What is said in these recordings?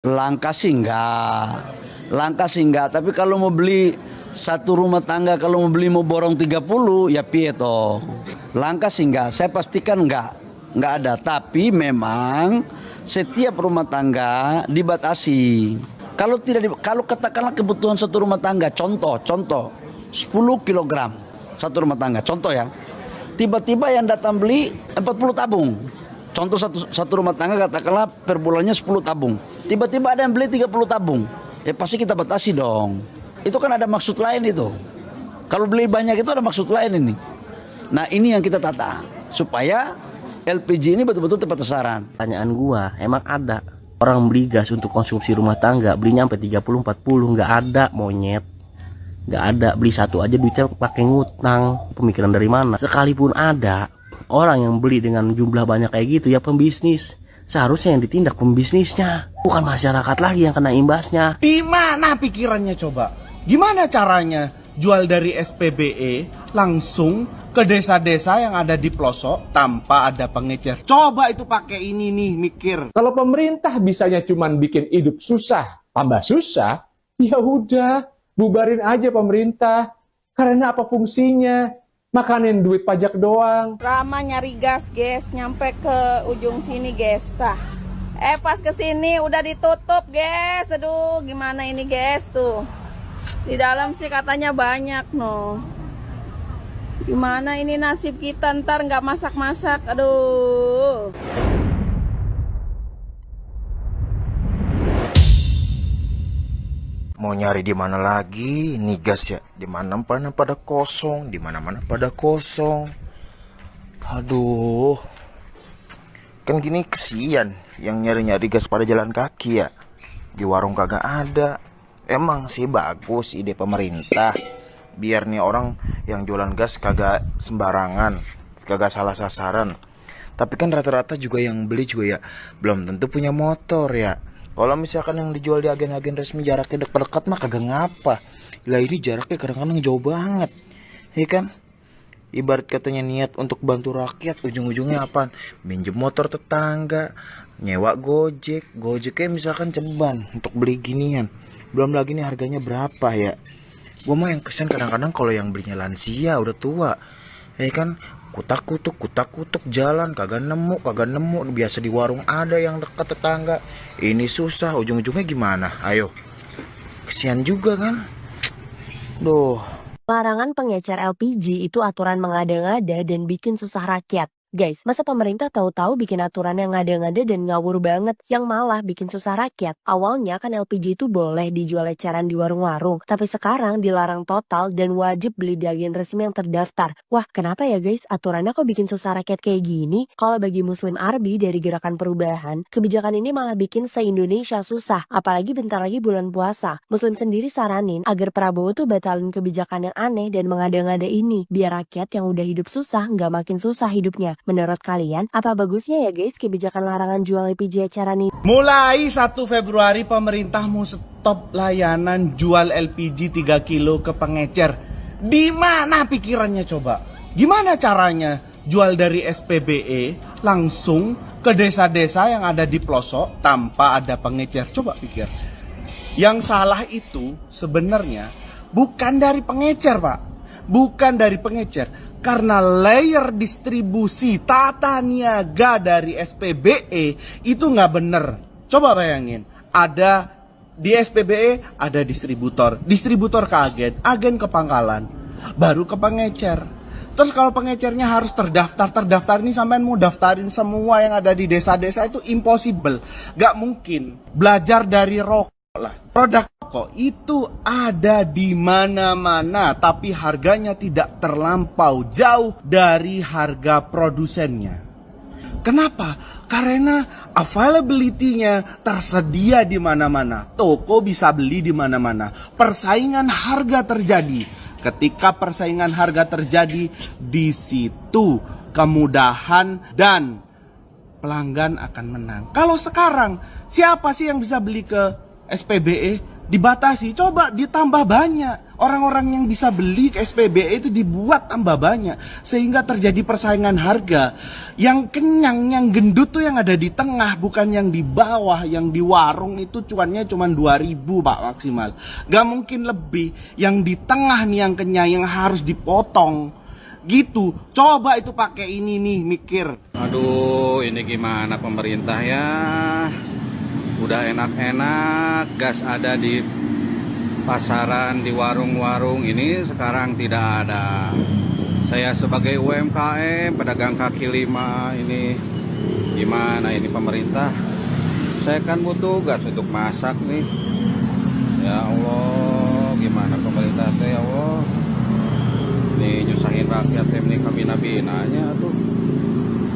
Langka sih enggak. Langka sih enggak, tapi kalau mau beli satu rumah tangga, kalau mau beli mau borong 30 ya piye toh. Langka sih enggak, saya pastikan enggak ada. Tapi memang setiap rumah tangga dibatasi. Kalau katakanlah kebutuhan satu rumah tangga, contoh 10 kilogram satu rumah tangga, contoh ya. Tiba-tiba yang datang beli 40 tabung. Contoh satu rumah tangga katakanlah per bulannya 10 tabung. Tiba-tiba ada yang beli 30 tabung. Ya pasti kita batasi dong. Itu kan ada maksud lain itu. Kalau beli banyak itu ada maksud lain ini. Nah ini yang kita tata. Supaya LPG ini betul-betul tepat sasaran. Pertanyaan gua, emang ada orang beli gas untuk konsumsi rumah tangga belinya sampai 30-40? Nggak ada, monyet. Nggak ada, beli satu aja duitnya pakai ngutang. Pemikiran dari mana? Sekalipun ada orang yang beli dengan jumlah banyak kayak gitu, ya pembisnis. Seharusnya yang ditindak pembisnisnya, bukan masyarakat lagi yang kena imbasnya. Di mana pikirannya coba? Gimana caranya jual dari SPBE langsung ke desa-desa yang ada di pelosok tanpa ada pengecer? Coba itu pakai ini nih mikir. Kalau pemerintah bisanya cuman bikin hidup susah, tambah susah, ya udah bubarin aja pemerintah. Karena apa fungsinya? Makanin duit pajak doang. Rama nyari gas, guys, nyampe ke ujung sini, guys. Pas ke sini udah ditutup, guys. Aduh, gimana ini, guys, tuh. Di dalam sih katanya banyak, no. Gimana ini nasib kita ntar nggak masak-masak, aduh. Mau nyari di mana lagi? Ini gas ya, di mana-mana pada kosong, di mana-mana pada kosong. Aduh. Kan gini kesian yang nyari-nyari gas pada jalan kaki ya. Di warung kagak ada. Emang sih bagus ide pemerintah. Biar nih orang yang jualan gas kagak sembarangan, kagak salah sasaran. Tapi kan rata-rata juga yang beli juga ya belum tentu punya motor ya. Kalau misalkan yang dijual di agen-agen resmi jaraknya dekat-dekat mah kagak ngapa. Lah ini jaraknya kadang-kadang jauh banget. Ya kan? Ibarat katanya niat untuk bantu rakyat, ujung-ujungnya apaan? Minjem motor tetangga, nyewa Gojek. Gojeknya misalkan ceban untuk beli ginian. Belum lagi nih harganya berapa ya. Gua mah yang kesian kadang-kadang kalau yang belinya lansia udah tua. Ya kan? Kutak-kutuk jalan kagak nemu. Biasa di warung ada yang dekat tetangga. Ini susah, ujung-ujungnya gimana? Ayo. Kesian juga kan? Duh. Larangan pengecer LPG itu aturan mengada-ngada dan bikin susah rakyat. Guys, masa pemerintah tahu-tahu bikin aturan yang ngada-ngada dan ngawur banget, yang malah bikin susah rakyat. Awalnya kan LPG itu boleh dijual eceran di warung-warung, tapi sekarang dilarang total dan wajib beli di agen resmi yang terdaftar. Wah, kenapa ya guys? Aturannya kok bikin susah rakyat kayak gini? Kalau bagi Muslim Arbi dari Gerakan Perubahan, kebijakan ini malah bikin se-Indonesia susah, apalagi bentar lagi bulan puasa. Muslim sendiri saranin agar Prabowo tuh batalin kebijakan yang aneh dan mengada-ngada ini, biar rakyat yang udah hidup susah nggak makin susah hidupnya. Menurut kalian, apa bagusnya ya guys kebijakan larangan jual LPG eceran ini? Mulai 1 Februari pemerintah mau stop layanan jual LPG 3 kilo ke pengecer. Di mana pikirannya coba? Gimana caranya jual dari SPBE langsung ke desa-desa yang ada di pelosok tanpa ada pengecer? Coba pikir. Yang salah itu sebenarnya bukan dari pengecer, Pak. Bukan dari pengecer. Karena layer distribusi tata niaga dari SPBE itu nggak bener. Coba bayangin, ada di SPBE ada distributor ke agen ke pangkalan, baru ke pengecer. Terus kalau pengecernya harus terdaftar ini sampean mau daftarin semua yang ada di desa-desa itu impossible, nggak mungkin. Belajar dari rokok lah, produk rokok itu ada di mana-mana, tapi harganya tidak terlampau jauh dari harga produsennya. Kenapa? Karena availability-nya tersedia di mana-mana. Toko bisa beli di mana-mana. Persaingan harga terjadi. Ketika persaingan harga terjadi, di situ kemudahan dan pelanggan akan menang. Kalau sekarang, siapa sih yang bisa beli ke SPBE? dibatasi, coba ditambah banyak. Orang-orang yang bisa beli ke SPBE itu dibuat tambah banyak, sehingga terjadi persaingan harga. Yang kenyang, yang gendut tuh yang ada di tengah, bukan yang di bawah. Yang di warung itu cuannya cuma 2.000 Pak maksimal. Gak mungkin lebih. Yang di tengah nih yang kenyang, yang harus dipotong gitu. Coba itu pakai ini nih, mikir. Aduh, ini gimana pemerintah ya? Udah enak-enak, gas ada di pasaran, di warung-warung, ini sekarang tidak ada. Saya sebagai UMKM, pedagang kaki lima, ini gimana ini pemerintah? Saya kan butuh gas untuk masak nih. Ya Allah, gimana pemerintah teh, ya Allah? Nih nyusahin rakyat teh, nih kami nabinanya tuh.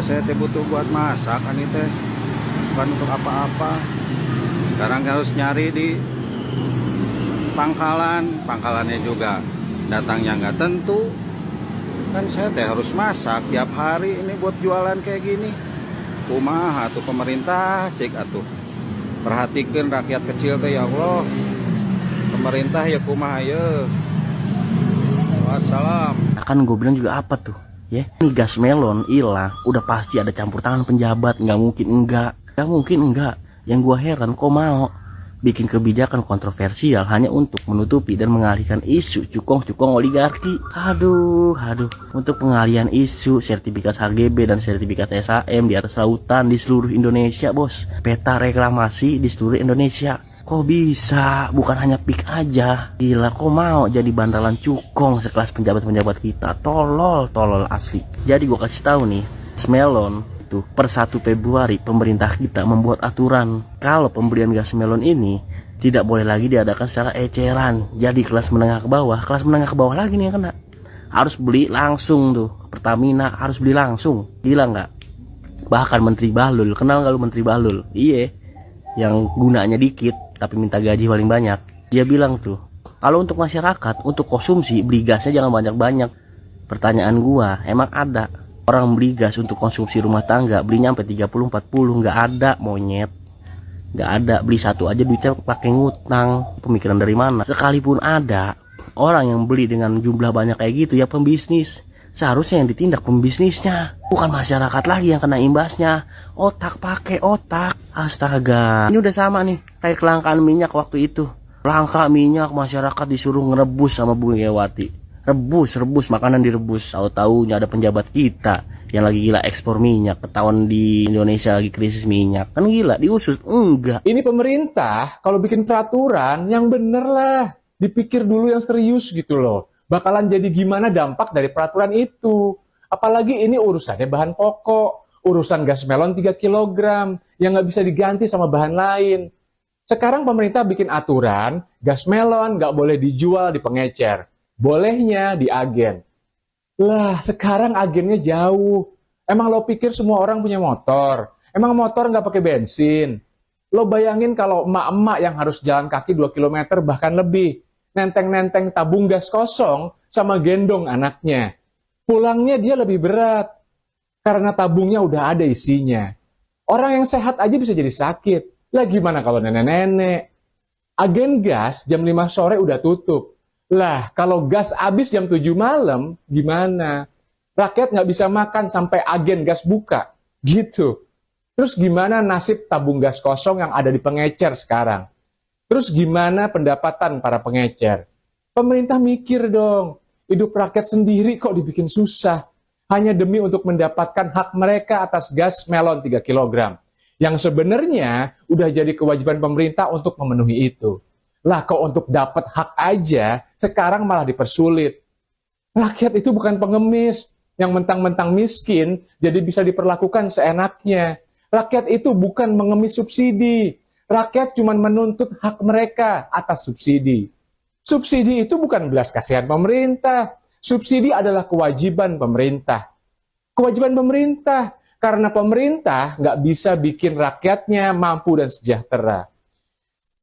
Saya teh butuh buat masak, ini teh bukan untuk apa-apa. Sekarang harus nyari di pangkalannya juga datangnya nggak tentu. Kan saya teh harus masak tiap hari ini buat jualan kayak gini. Kumaha tuh pemerintah, cek atuh. Perhatikan rakyat kecil teh, ya Allah. Pemerintah ya kumaha ya. Wassalam. Kan gue bilang juga apa tuh, ya? Ini gas melon hilang, udah pasti ada campur tangan penjabat, nggak mungkin enggak. Yang gue heran kok mau bikin kebijakan kontroversial hanya untuk menutupi dan mengalihkan isu cukong oligarki. Aduh, untuk pengalihan isu sertifikat HGB dan sertifikat SAM di atas lautan di seluruh Indonesia, bos. Peta reklamasi di seluruh Indonesia. Kok bisa? Bukan hanya PIK aja. Gila, kok mau jadi bantalan cukong sekelas penjabat-penjabat kita? Tolol asli. Jadi gue kasih tahu nih, melon itu per 1 Februari pemerintah kita membuat aturan kalau pembelian gas melon ini tidak boleh lagi diadakan secara eceran. Jadi kelas menengah ke bawah lagi nih yang kena. Harus beli langsung tuh. Pertamina harus beli langsung. Gila nggak? Bahkan Menteri Bahlul, kenal nggak lu Menteri Bahlul? Iya, yang gunanya dikit tapi minta gaji paling banyak. Dia bilang tuh, kalau untuk masyarakat, untuk konsumsi, beli gasnya jangan banyak-banyak. Pertanyaan gua, emang ada orang beli gas untuk konsumsi rumah tangga belinya sampai 30-40? Nggak ada, monyet. Nggak ada. Beli satu aja duitnya pakai ngutang. Pemikiran dari mana? Sekalipun ada orang yang beli dengan jumlah banyak kayak gitu, ya pembisnis. Seharusnya yang ditindak pembisnisnya, bukan masyarakat lagi yang kena imbasnya. Otak, pakai otak. Astaga, ini udah sama nih kayak kelangkaan minyak waktu itu. Langka minyak, masyarakat disuruh ngerebus sama Bu Megawati. Rebus makanan direbus. Tahu-taunya ada penjabat kita yang lagi gila ekspor minyak, ketahuan di Indonesia lagi krisis minyak. Kan gila, diusut. Enggak. Ini pemerintah kalau bikin peraturan yang bener lah, dipikir dulu yang serius gitu loh. Bakalan jadi gimana dampak dari peraturan itu. Apalagi ini urusannya bahan pokok, urusan gas melon 3 kg yang nggak bisa diganti sama bahan lain. Sekarang pemerintah bikin aturan, gas melon nggak boleh dijual di pengecer. Bolehnya di agen. Lah, sekarang agennya jauh. Emang lo pikir semua orang punya motor? Emang motor nggak pakai bensin? Lo bayangin kalau emak-emak yang harus jalan kaki 2 km bahkan lebih, nenteng-nenteng tabung gas kosong sama gendong anaknya. Pulangnya dia lebih berat, karena tabungnya udah ada isinya. Orang yang sehat aja bisa jadi sakit. Lah gimana kalau nenek-nenek? Agen gas jam 5 sore udah tutup. Lah kalau gas habis jam 7 malam, gimana? Rakyat nggak bisa makan sampai agen gas buka. Gitu. Terus gimana nasib tabung gas kosong yang ada di pengecer sekarang? Terus gimana pendapatan para pengecer? Pemerintah mikir dong, hidup rakyat sendiri kok dibikin susah. Hanya demi untuk mendapatkan hak mereka atas gas melon 3 kg. Yang sebenarnya udah jadi kewajiban pemerintah untuk memenuhi itu. Lah kok untuk dapat hak aja, sekarang malah dipersulit. Rakyat itu bukan pengemis, yang mentang-mentang miskin, jadi bisa diperlakukan seenaknya. Rakyat itu bukan mengemis subsidi. Rakyat cuma menuntut hak mereka atas subsidi. Subsidi itu bukan belas kasihan pemerintah. Subsidi adalah kewajiban pemerintah. Kewajiban pemerintah, karena pemerintah nggak bisa bikin rakyatnya mampu dan sejahtera.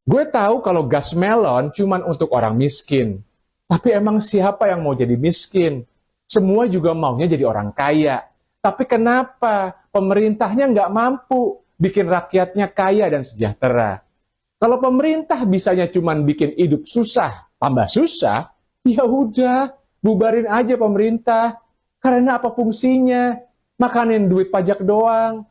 Gue tahu kalau gas melon cuma untuk orang miskin. Tapi emang siapa yang mau jadi miskin? Semua juga maunya jadi orang kaya. Tapi kenapa pemerintahnya nggak mampu bikin rakyatnya kaya dan sejahtera? Kalau pemerintah bisanya cuman bikin hidup susah, tambah susah, ya udah, bubarin aja pemerintah. Karena apa fungsinya? Makanin duit pajak doang.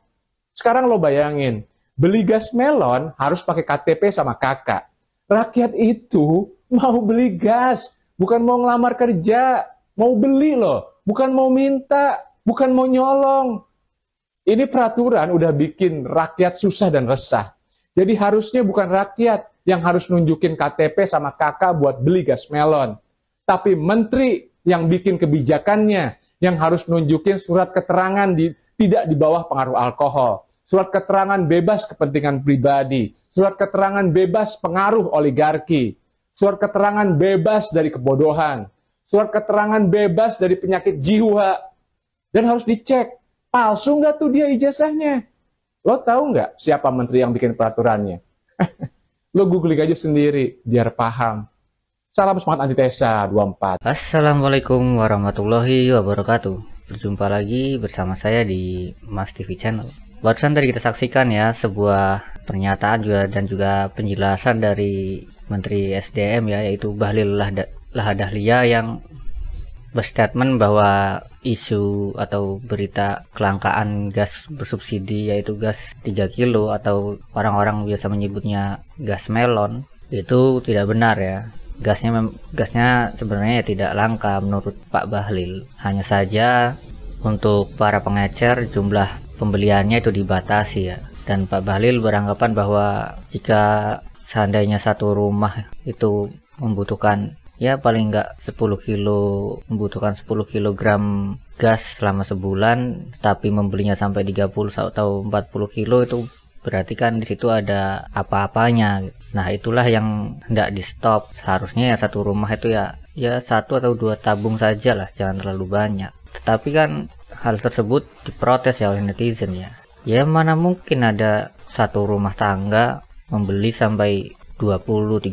Sekarang lo bayangin, beli gas melon harus pakai KTP sama kakak. Rakyat itu mau beli gas, bukan mau ngelamar kerja. Mau beli loh, bukan mau minta, bukan mau nyolong. Ini peraturan udah bikin rakyat susah dan resah. Jadi harusnya bukan rakyat yang harus nunjukin KTP sama kakak buat beli gas melon. Tapi menteri yang bikin kebijakannya, yang harus nunjukin surat keterangan tidak di bawah pengaruh alkohol. Surat keterangan bebas kepentingan pribadi. Surat keterangan bebas pengaruh oligarki. Surat keterangan bebas dari kebodohan. Surat keterangan bebas dari penyakit jiwa. Dan harus dicek, palsu nggak tuh dia ijazahnya? Lo tahu nggak siapa menteri yang bikin peraturannya? Lo googling aja sendiri, biar paham. Salam semangat antitesa 24. Assalamualaikum warahmatullahi wabarakatuh. Berjumpa lagi bersama saya di Mas TV Channel. Barusan tadi kita saksikan ya sebuah pernyataan dan juga penjelasan dari Menteri SDM ya, yaitu Bahlil Lahadalia yang berstatement bahwa isu atau berita kelangkaan gas bersubsidi yaitu gas 3 kilo atau orang-orang biasa menyebutnya gas melon itu tidak benar ya. Gasnya sebenarnya tidak langka menurut Pak Bahlil. Hanya saja untuk para pengecer jumlah pembeliannya itu dibatasi ya. Dan Pak Bahlil beranggapan bahwa jika seandainya satu rumah itu membutuhkan ya paling enggak 10 kilo, membutuhkan 10 kilogram gas selama sebulan, tapi membelinya sampai 30 atau 40 kilo itu berarti kan di situ ada apa-apanya. Nah, itulah yang hendak di stop. Seharusnya ya satu rumah itu ya 1 atau 2 tabung saja lah, jangan terlalu banyak. Tetapi kan hal tersebut diprotes ya oleh netizen ya. Ya mana mungkin ada satu rumah tangga membeli sampai 20-30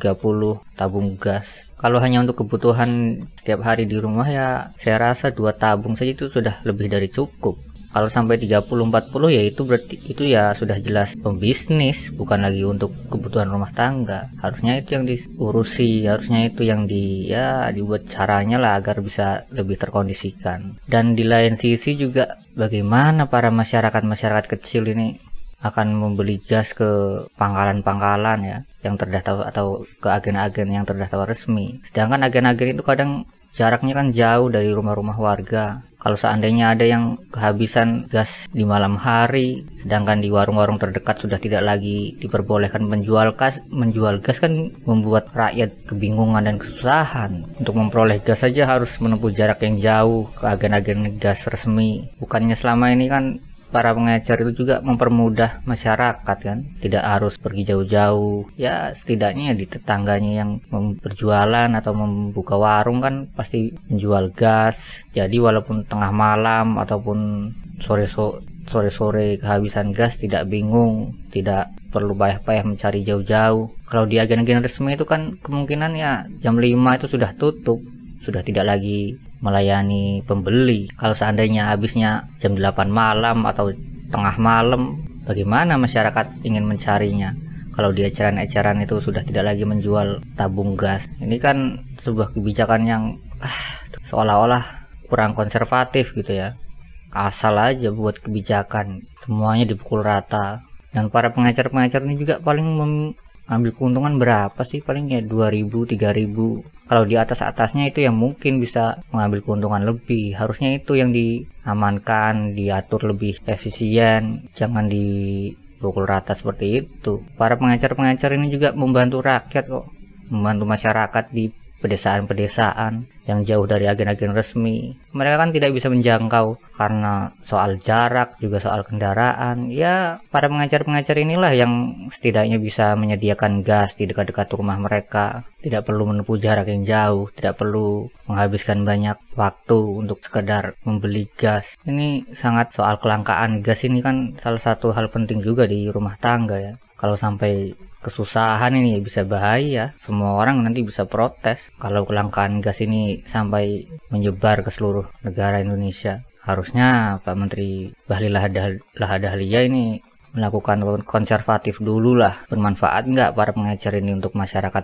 tabung gas. Kalau hanya untuk kebutuhan setiap hari di rumah ya saya rasa 2 tabung saja itu sudah lebih dari cukup. Kalau sampai 30-40 ya itu berarti itu ya sudah jelas pembisnis, bukan lagi untuk kebutuhan rumah tangga. Harusnya itu yang diurusi, harusnya itu yang dibuat caranya lah agar bisa lebih terkondisikan. Dan di lain sisi juga bagaimana para masyarakat kecil ini akan membeli gas ke pangkalan-pangkalan ya yang terdaftar atau ke agen-agen yang terdaftar resmi. Sedangkan agen-agen itu kadang jaraknya kan jauh dari rumah-rumah warga. Kalau seandainya ada yang kehabisan gas di malam hari, sedangkan di warung-warung terdekat sudah tidak lagi diperbolehkan menjual gas kan membuat rakyat kebingungan dan kesusahan. Untuk memperoleh gas saja harus menempuh jarak yang jauh ke agen-agen gas resmi. Bukannya selama ini kan para pengecer itu juga mempermudah masyarakat kan, tidak harus pergi jauh-jauh. Ya setidaknya di tetangganya yang berjualan atau membuka warung kan pasti menjual gas. Jadi walaupun tengah malam ataupun sore-sore kehabisan gas tidak bingung, tidak perlu payah-payah mencari jauh-jauh. Kalau di agen-agen resmi itu kan kemungkinan ya jam 5 itu sudah tutup, sudah tidak lagi melayani pembeli. Kalau seandainya habisnya jam 8 malam atau tengah malam, bagaimana masyarakat ingin mencarinya? Kalau di eceran-eceran itu sudah tidak lagi menjual tabung gas. Ini kan sebuah kebijakan yang seolah-olah kurang konservatif gitu ya. Asal aja buat kebijakan, semuanya dipukul rata. Dan para pengecer-pengecer ini juga paling ambil keuntungan berapa sih? Paling ya 2.000, 3.000. Kalau di atas-atasnya itu yang mungkin bisa mengambil keuntungan lebih. Harusnya itu yang diamankan, diatur lebih efisien, jangan dipukul rata seperti itu. Para pengecer-pengecer ini juga membantu rakyat kok, membantu masyarakat di pedesaan-pedesaan yang jauh dari agen-agen resmi. Mereka kan tidak bisa menjangkau karena soal jarak, juga soal kendaraan. Ya, para pengecer-pengecer inilah yang setidaknya bisa menyediakan gas di dekat-dekat rumah mereka. Tidak perlu menempuh jarak yang jauh, tidak perlu menghabiskan banyak waktu untuk sekedar membeli gas. Ini sangat soal kelangkaan gas ini kan salah satu hal penting juga di rumah tangga ya. Kalau sampai kesusahan ini bisa bahaya, semua orang nanti bisa protes kalau kelangkaan gas ini sampai menyebar ke seluruh negara Indonesia. Harusnya Pak Menteri Bahlil Lahadalia ini melakukan konservatif dulu lah. Bermanfaat nggak para pengecer ini untuk masyarakat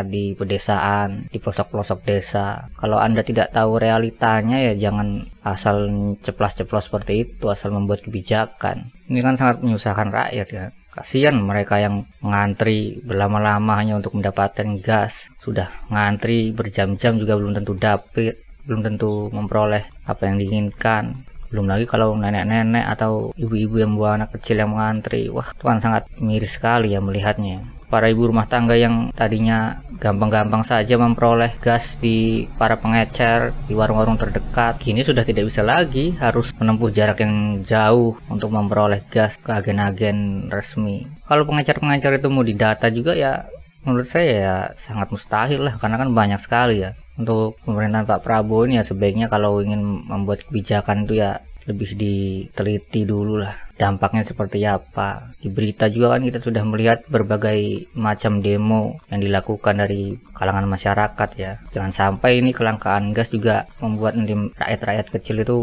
di pedesaan, di pelosok-pelosok desa? Kalau Anda tidak tahu realitanya ya jangan asal ceplas-ceplos seperti itu, asal membuat kebijakan. Ini kan sangat menyusahkan rakyat ya. Kasihan mereka yang mengantri berlama-lama hanya untuk mendapatkan gas. Sudah ngantri berjam-jam juga belum tentu dapat, belum tentu memperoleh apa yang diinginkan. Belum lagi kalau nenek-nenek atau ibu-ibu yang membawa anak kecil yang mengantri. Wah, itu kan sangat miris sekali ya melihatnya. Para ibu rumah tangga yang tadinya gampang-gampang saja memperoleh gas di para pengecer, di warung-warung terdekat, kini sudah tidak bisa lagi, harus menempuh jarak yang jauh untuk memperoleh gas ke agen-agen resmi. Kalau pengecer-pengecer itu mau didata juga ya, menurut saya ya sangat mustahil lah, karena kan banyak sekali ya. Untuk pemerintahan Pak Prabowo ini ya sebaiknya kalau ingin membuat kebijakan itu ya lebih diteliti dulu lah dampaknya seperti apa. Di berita juga kan kita sudah melihat berbagai macam demo yang dilakukan dari kalangan masyarakat ya. Jangan sampai ini kelangkaan gas juga membuat nanti rakyat-rakyat kecil itu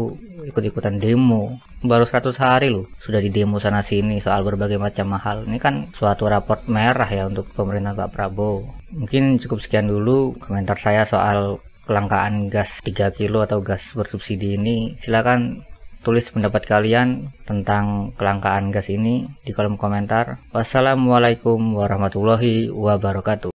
ikut-ikutan demo. Baru 100 hari loh sudah di demo sana sini soal berbagai macam hal. Ini kan suatu raport merah ya untuk pemerintahan Pak Prabowo. Mungkin cukup sekian dulu komentar saya soal kelangkaan gas 3 kilo atau gas bersubsidi ini. Silakan tulis pendapat kalian tentang kelangkaan gas ini di kolom komentar. Wassalamualaikum warahmatullahi wabarakatuh.